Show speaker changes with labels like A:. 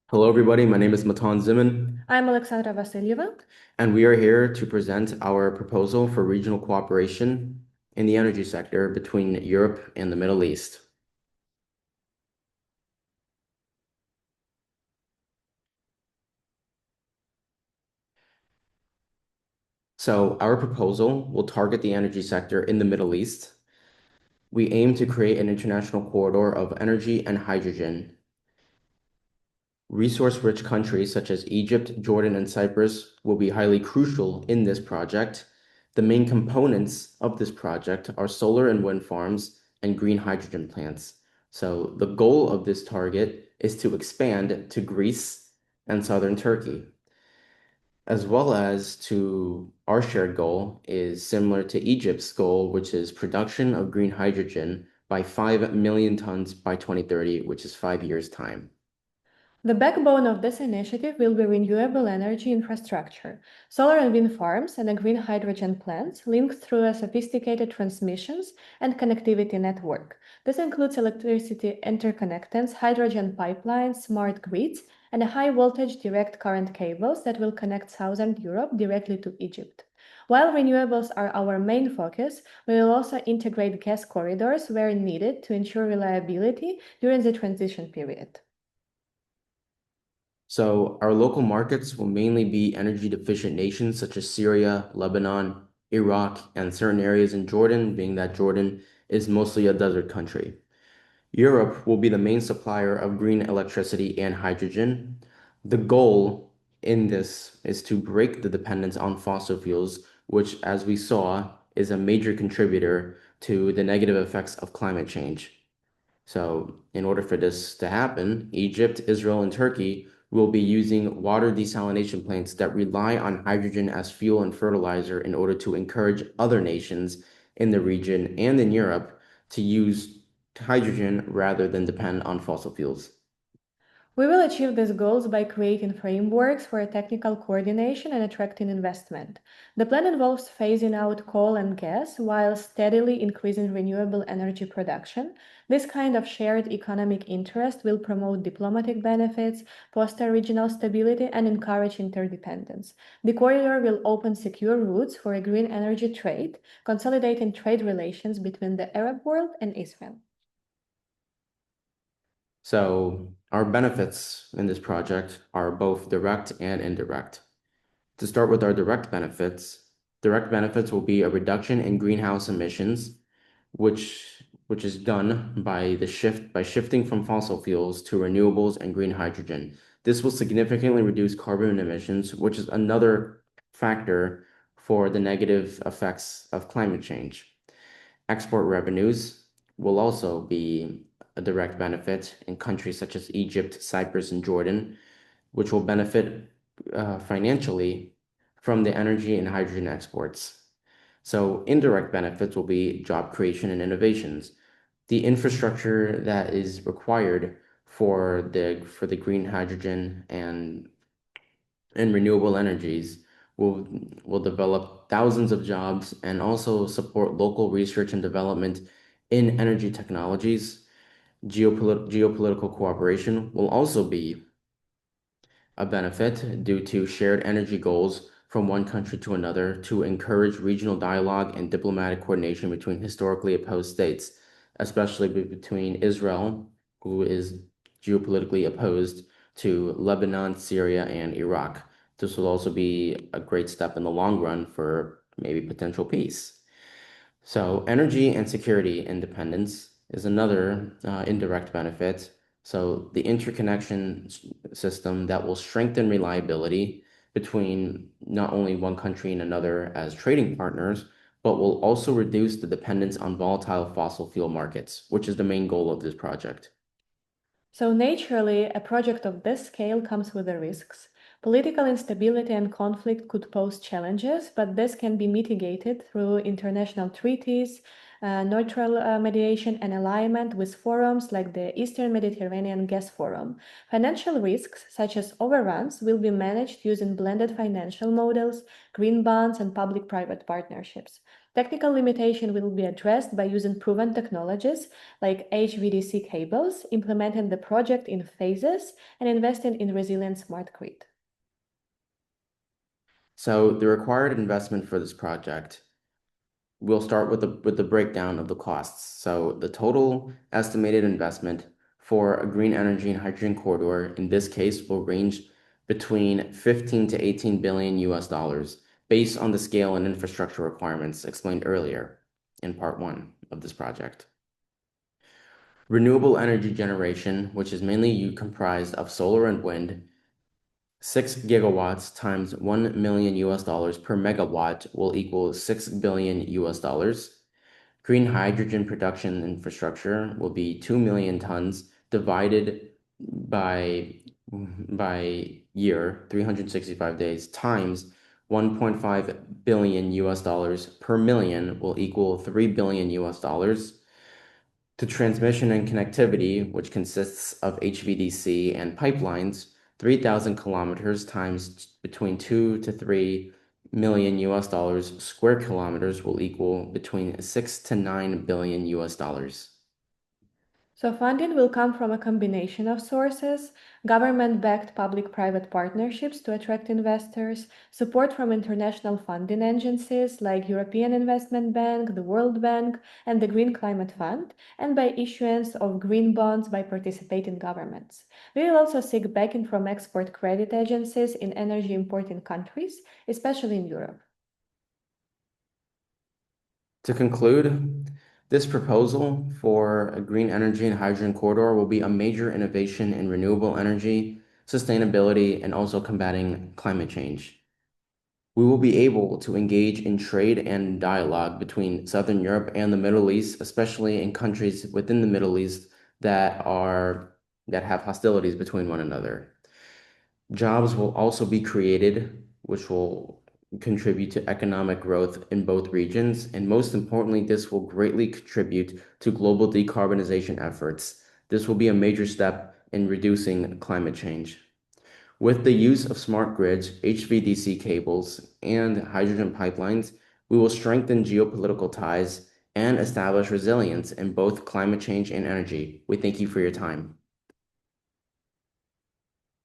A: Hello, everybody. My name is Matan Zimin,
B: I'm Alexandra Vasilyeva.
A: and we are here to present our proposal for regional cooperation in the energy sector between Europe and the Middle East. So, our proposal will target the energy sector in the Middle East. We aim to create an international corridor of energy and hydrogen. Resource-rich countries such as Egypt, Jordan, and Cyprus will be highly crucial in this project. The main components of this project are solar and wind farms and green hydrogen plants. So the goal of this target is to expand to Greece and southern Turkey, as well as to our shared goal is similar to Egypt's goal, which is production of green hydrogen by 5 million tons by 2030, which is 5 years' time.
B: The backbone of this initiative will be renewable energy infrastructure, solar and wind farms, and a green hydrogen plants linked through a sophisticated transmissions and connectivity network. This includes electricity interconnectors, hydrogen pipelines, smart grids, and a high voltage direct current cables that will connect southern Europe directly to Egypt. While renewables are our main focus, we will also integrate gas corridors where needed to ensure reliability during the transition period.
A: So our local markets will mainly be energy deficient nations such as Syria, Lebanon, Iraq, and certain areas in Jordan, being that Jordan is mostly a desert country. Europe will be the main supplier of green electricity and hydrogen. The goal in this is to break the dependence on fossil fuels, which, as we saw, is a major contributor to the negative effects of climate change. So, in order for this to happen, Egypt, Israel, and Turkey will be using water desalination plants that rely on hydrogen as fuel and fertilizer in order to encourage other nations in the region and in Europe to use hydrogen rather than depend on fossil fuels.
B: We will achieve these goals by creating frameworks for technical coordination and attracting investment. The plan involves phasing out coal and gas while steadily increasing renewable energy production. This kind of shared economic interest will promote diplomatic benefits, foster regional stability, and encourage interdependence. The corridor will open secure routes for a green energy trade, consolidating trade relations between the Arab world and Israel.
A: So, our benefits in this project are both direct and indirect. To start with our direct benefits will be a reduction in greenhouse emissions, which is done by shifting from fossil fuels to renewables and green hydrogen. This will significantly reduce carbon emissions, which is another factor for the negative effects of climate change. Export revenues will also be a direct benefit in countries such as Egypt, Cyprus, and Jordan, which will benefit financially from the energy and hydrogen exports. So indirect benefits will be job creation and innovations. The infrastructure that is required for the green hydrogen and renewable energies will will develop thousands of jobs and also support local research and development in energy technologies. Geopolitical cooperation will also be a benefit due to shared energy goals from one country to another to encourage regional dialogue and diplomatic coordination between historically opposed states, especially between Israel, who is geopolitically opposed, to Lebanon, Syria, and Iraq. This will also be a great step in the long run for maybe potential peace. So energy and security independence is another indirect benefit. So the interconnection system that will strengthen reliability between not only one country and another as trading partners, but will also reduce the dependence on volatile fossil fuel markets, which is the main goal of this project.
B: So, naturally, a project of this scale comes with the risks. Political instability and conflict could pose challenges, but this can be mitigated through international treaties, neutral mediation, and alignment with forums like the Eastern Mediterranean Gas Forum. Financial risks, such as overruns, will be managed using blended financial models, green bonds, and public private partnerships. Technical limitation will be addressed by using proven technologies like HVDC cables, implementing the project in phases, and investing in resilient smart grid.
A: So the required investment for this project, we'll start with the breakdown of the costs. So the total estimated investment for a green energy and hydrogen corridor in this case will range between 15 to 18 billion US dollars based on the scale and infrastructure requirements explained earlier in part one of this project. Renewable energy generation, which is mainly comprised of solar and wind, 6 gigawatts times 1 million US dollars per megawatt will equal 6 billion US dollars. Green hydrogen production infrastructure will be 2 million tons divided by year, 365 days, times 1.5 billion US dollars per million will equal 3 billion US dollars. To transmission and connectivity, which consists of HVDC and pipelines, 3,000 kilometers times between 2 to 3 million US dollars square kilometers will equal between 6 to 9 billion US dollars.
B: So funding will come from a combination of sources: government-backed public-private partnerships to attract investors, support from international funding agencies like European Investment Bank, the World Bank, and the Green Climate Fund, and by issuance of green bonds by participating governments. We will also seek backing from export credit agencies in energy importing countries, especially in Europe.
A: To conclude, this proposal for a green energy and hydrogen corridor will be a major innovation in renewable energy, sustainability, and also combating climate change. We will be able to engage in trade and dialogue between Southern Europe and the Middle East, especially in countries within the Middle East that have hostilities between one another. Jobs will also be created, which will contribute to economic growth in both regions. And most importantly, this will greatly contribute to global decarbonization efforts. This will be a major step in reducing climate change. With the use of smart grids, HVDC cables, and hydrogen pipelines, we will strengthen geopolitical ties and establish resilience in both climate change and energy. We thank you for your time.